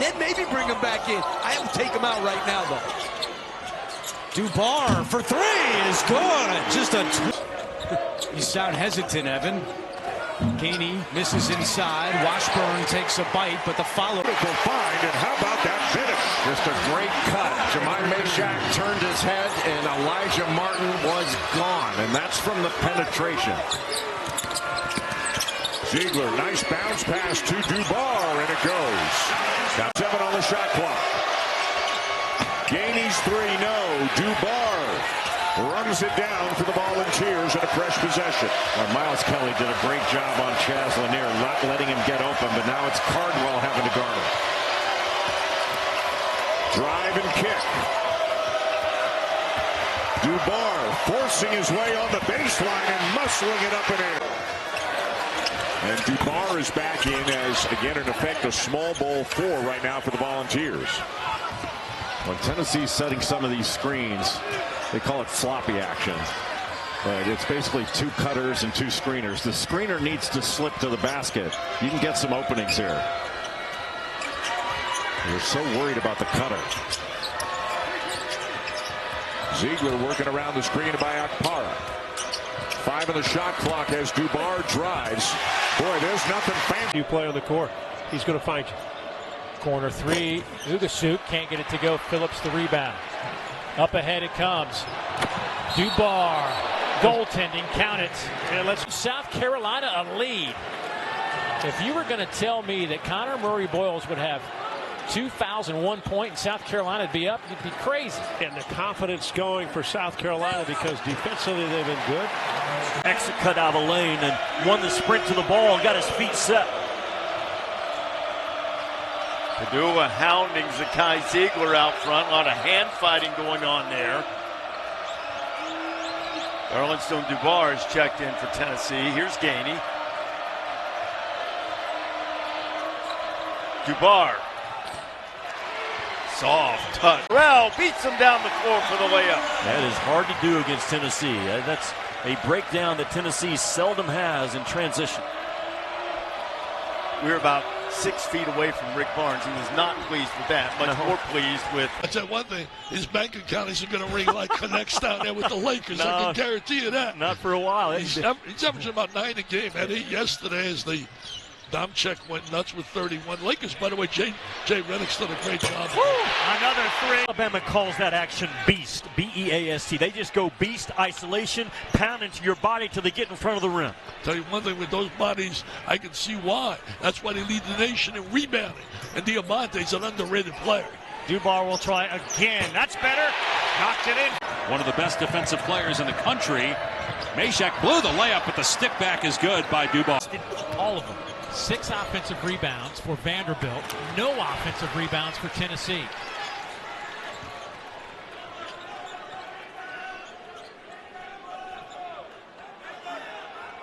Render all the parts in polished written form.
then maybe bring him back in. I will take him out right now, though. Dubar for three is good. Just a... You sound hesitant, Evan. Gainey misses inside. Washburn takes a bite, but the follow. Beautiful find, and how about that finish? Just a great cut. Jemai Meshack turned his head, and Elijah Martin was gone, and that's from the penetration. Ziegler, nice bounce pass to Dubar, and it goes. Got 7 on the shot clock. Gainey's three, no. Dubar runs it down for the Volunteers in a fresh possession. Well, Miles Kelly did a great job on Chaz Lanier, not letting him get open, but now it's Cardwell having to guard him. Drive and kick. Dubar forcing his way on the baseline and muscling it up in air. And Dubar is back in as, again, in effect, a small ball 4 right now for the Volunteers. When Tennessee's setting some of these screens, they call it floppy action. But it's basically 2 cutters and 2 screeners. The screener needs to slip to the basket. You can get some openings here. You're so worried about the cutter. Ziegler working around the screen by Akpara. 5 on the shot clock as Dubar drives. Boy, there's nothing fancy. You play on the court. He's going to find you. Corner 3, Ugasuk can't get it to go. Phillips the rebound. Up ahead it comes. Dubar, goaltending, count it. And let's South Carolina a lead. If you were going to tell me that Connor Murray Boyles would have 2 fouls and 1 point and South Carolina would be up, you'd be crazy. And the confidence going for South Carolina because defensively they've been good. Exit cut out of the lane and won the sprint to the ball and got his feet set. Padua hounding Zakai Ziegler out front. A lot of hand fighting going on there. Darlingstone Dubar is checked in for Tennessee. Here's Gainey. Dubar. Soft touch. Well, beats him down the floor for the layup. That is hard to do against Tennessee. That's a breakdown that Tennessee seldom has in transition. We're about 6 feet away from Rick Barnes. He was not pleased with that. Much more pleased with. I tell you one thing, his bank account isn't going to ring like connects down there with the Lakers. No, I can guarantee you that. Not for a while. He's averaging about 9 a game. Had 8 yesterday as the Domchek went nuts with 31. Lakers, by the way, Jay Redick's done a great job. Woo! Another 3. Alabama calls that action beast. B-E-A-S-T. They just go beast, isolation, pound into your body till they get in front of the rim. Tell you one thing, with those bodies, I can see why. That's why they lead the nation in rebounding. And Diamante's an underrated player. Dubar will try again. That's better. Knocked it in. One of the best defensive players in the country. Meshack blew the layup, but the stick back is good by Dubar. All of them. 6 offensive rebounds for Vanderbilt. No offensive rebounds for Tennessee.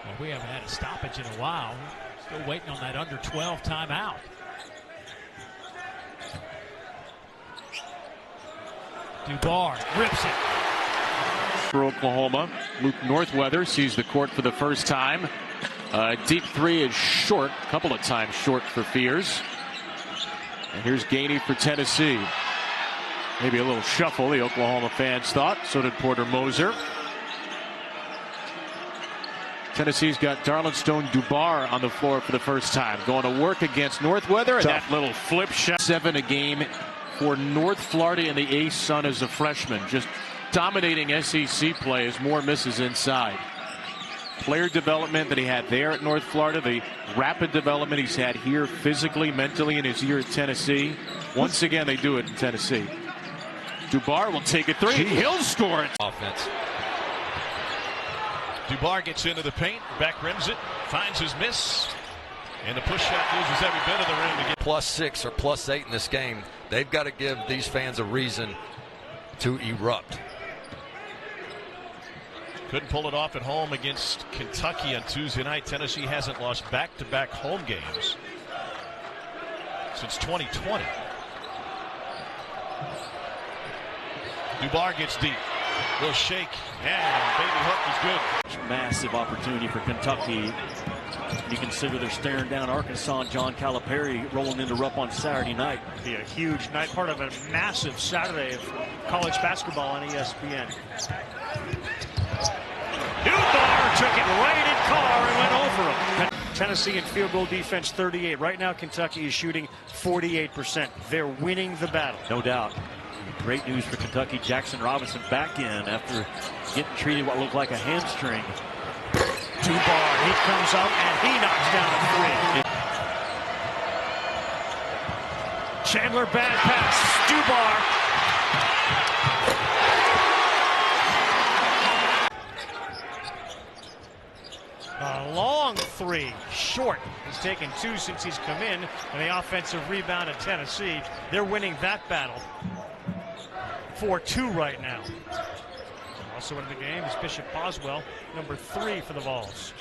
Well, we haven't had a stoppage in a while. Still waiting on that under 12 timeout. Dubar rips it. For Oklahoma, Luke Northweather sees the court for the first time. Deep 3 is short, a couple of times short for Fears. And here's Gainey for Tennessee. Maybe a little shuffle, the Oklahoma fans thought. So did Porter Moser. Tennessee's got Darlingstone Dubar on the floor for the first time. Going to work against Northweather. And that little flip shot. 7 a game for North Florida and the Ace Sun as a freshman. Just dominating SEC play as Moore misses inside. Player development that he had there at North Florida, the rapid development he's had here physically, mentally in his year at Tennessee. Once again, they do it in Tennessee. Dubar will take a 3. He'll score it. Offense. Dubar gets into the paint, back rims it, finds his miss, and the push shot loses every bit of the rim. To get +6 or +8 in this game. They've got to give these fans a reason to erupt. Couldn't pull it off at home against Kentucky on Tuesday night. Tennessee hasn't lost back-to-back home games since 2020. Dubar gets deep. will shake, and baby hook is good. Massive opportunity for Kentucky. You consider they're staring down Arkansas and John Calipari rolling into Rupp on Saturday night. Be a huge night, part of a massive Saturday of college basketball on ESPN. Dubar took it right at Carr and went over him. Tennessee in field goal defense 38. Right now Kentucky is shooting 48%. They're winning the battle. No doubt. Great news for Kentucky. Jackson Robinson back in after getting treated what looked like a hamstring. Dubar, he comes up and he knocks down a three. Chandler, bad pass. Dubar. A long three, short. He's taken two since he's come in, and the offensive rebound at Tennessee. They're winning that battle. 4-2 right now. Also in the game is Bishop Boswell, number 3 for the Vols.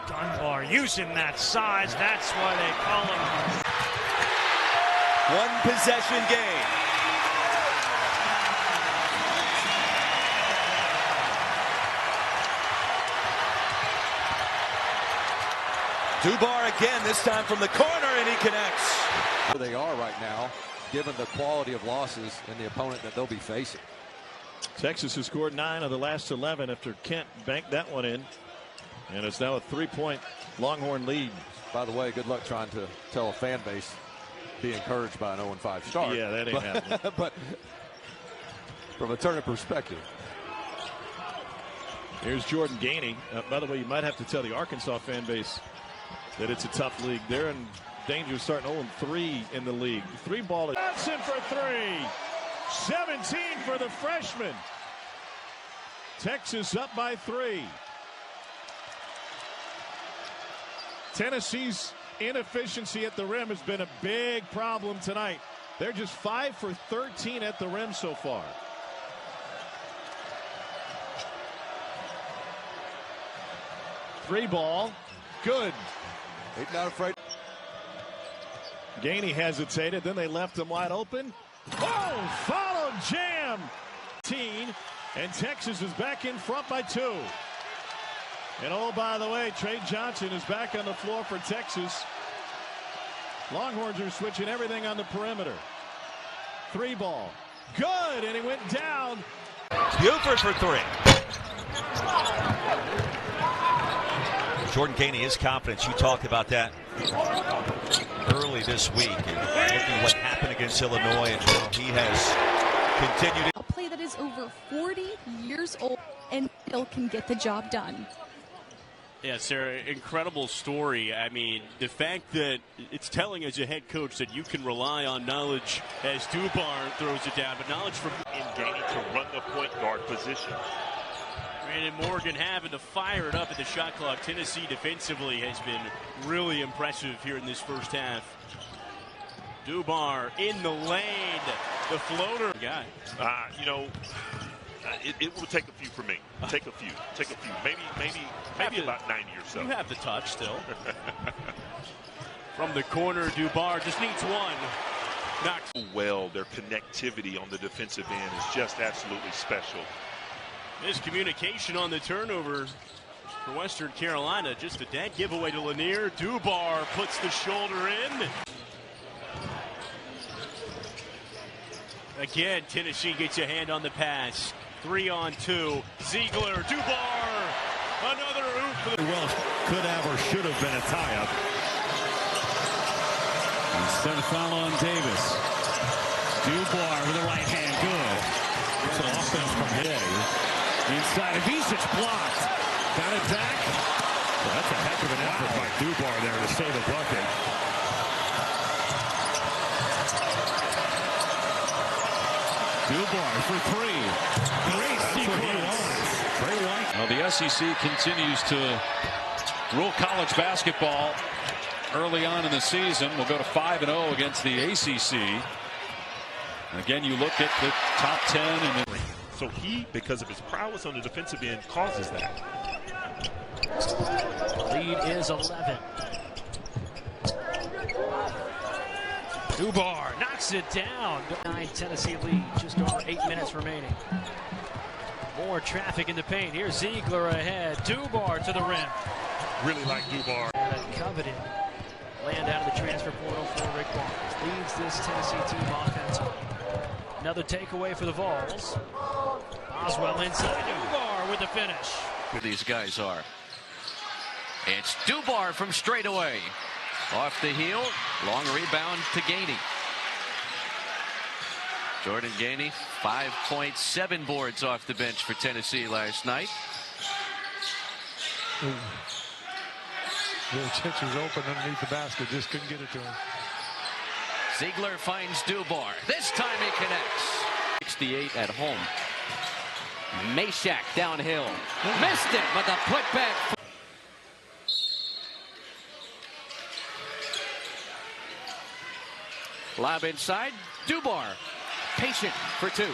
Dunbar using that size. That's why they call him. One possession game. Dubar again, this time from the corner, and he connects. Where they are right now, given the quality of losses and the opponent that they'll be facing. Texas has scored 9 of the last 11 after Kent banked that one in. And it's now a 3-point Longhorn lead. By the way, good luck trying to tell a fan base be encouraged by an 0-5 start. Yeah, that ain't happening. But from a Turner perspective. Here's Jordan Gainey. By the way, you might have to tell the Arkansas fan base that it's a tough league. They're in danger of starting 0-3 in the league. 3 ball. Johnson for 3. 17 for the freshman. Texas up by 3. Tennessee's inefficiency at the rim has been a big problem tonight. They're just 5 for 13 at the rim so far. Three ball. Good. He's not afraid. Gainey hesitated, then they left him wide open. Oh, follow jam. And Texas is back in front by 2. And oh, by the way, Trey Johnson is back on the floor for Texas. Longhorns are switching everything on the perimeter. 3 ball. Good, and he went down. Buford for 3. Jordan Gainey is confident. You talked about that early this week. And looking at what happened against Illinois and how he has continued. A play that is over 40 years old and still can get the job done. Yeah, Sarah, incredible story. I mean, the fact that it's telling as a head coach that you can rely on knowledge as Dubar throws it down, but knowledge from Gainey to run the point guard position. Brandon Morgan having to fire it up at the shot clock. Tennessee defensively has been really impressive here in this first half. Dubar in the lane, the floater guy. You know, it will take a few for me. Take a few. Maybe about 90 or so. You have the touch still. From the corner, Dubar just needs one. Knocks. Well, their connectivity on the defensive end is just absolutely special. Miscommunication on the turnover for Western Carolina. Just a dead giveaway to Lanier. Dubar puts the shoulder in. Again, Tennessee gets a hand on the pass. 3-on-2. Ziegler, Dubar, another oop. Well, could have or should have been a tie-up. Instead of foul on Davis. Dubar with the right hand, good. It's an offense from him. Inside, Ivicic blocked. Got it back. Well, that's a heck of an effort by Dubar there to save a bucket. Dubar for 3. Great sequence. Well, the SEC continues to rule college basketball early on in the season. We'll go to 5-0 against the ACC. Again, you look at the top 10 and the so he, because of his prowess on the defensive end, causes that. Lead is 11. Dubar knocks it down. 9 Tennessee lead, just over 8 minutes remaining. More traffic in the paint. Here's Ziegler ahead. Dubar to the rim. Really like Dubar. Coveted. Land out of the transfer portal for Rick Barnes. Leads this Tennessee team offensively. Another takeaway for the Vols. Oswell inside. Dubar with the finish. These guys are. It's Dubar from straight away. Off the heel. Long rebound to Gainey. Jordan Gainey, 5.7 boards off the bench for Tennessee last night. Chich was open underneath the basket, just couldn't get it to him. Ziegler finds Dubar. This time he connects. 68 at home. Meshack downhill. Missed it, but the putback. Lob inside. Dubar. Patient for two.